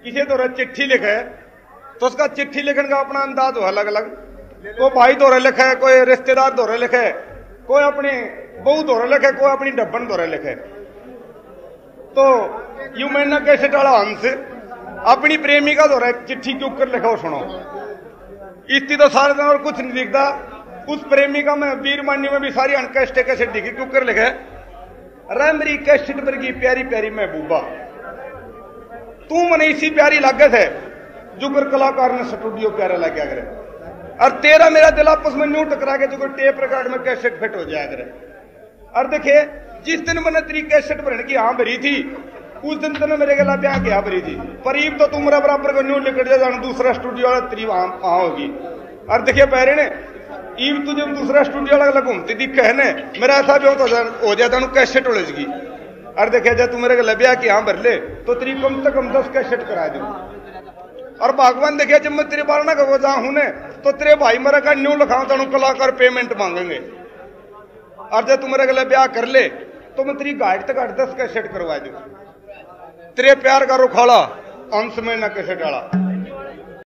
किसी तो चिट्ठी लिखे तो उसका चिट्ठी लिखने का अपना अंदाज हो अलग अलग। कोई भाई दोहरे लिखे, कोई रिश्तेदार दोहरे लिखे, कोई अपनी बहू दोहरे लिखे, कोई अपनी डब्बन दोहरे लिखे। तो यू मैंने कैसे टाला हंस अपनी प्रेमिका दोहरे चिट्ठी क्यों कर लिखा सुनो। इतनी तो सारे दिन और कुछ नहीं दिखता। उस प्रेमिका में वीरमानी में भी सारी अनकैस्टे कैसे दिखी क्यों कर लिखे, अरे मेरी कैसेट पर की प्यारी प्यारी महबूबा, तू मने इसी प्यारी लागे थे जुगर कलाकार ने स्टूडियो प्यारा लग गया करे, और तेरा मेरा दिल आपस में न्यू टकरा के जुगर टेप रिकॉर्ड में कैसेट फिट हो जाया करे। और देखिए जिस दिन मैंने तेरी कैसेट भरने की हाँ भरी थी उस दिन तेने मेरे गला ब्याह क्या भरी थी। परीब तो तुम्हारा बराबर को न्यू निकल जाए दूसरा स्टूडियो वाला तेरी वहां होगी। और देखिए पैरे ने ईव तुझे दूसरा स्टूडियो वाला घूमती दिखे है ने मेरा ऐसा भी हो जाता कैसेट उलझगी। और देखिए जब तू मेरे गला ब्याह की हाँ भर ले तो तेरी कम से कम 10 कैसेट करा दू। और भगवान देखिए जब मैं तेरे बार ना कहो जा हूं तो तेरे भाई मेरा का न्यू लिखाऊ तेन कलाकार पेमेंट मांगेंगे। और जब तू मेरे गले ब्याह कर ले तो मैं तेरी गाइड तक 10 कैसेट करवा दू। तेरे प्यार का रुखाला अंश में न कैसेट डाला।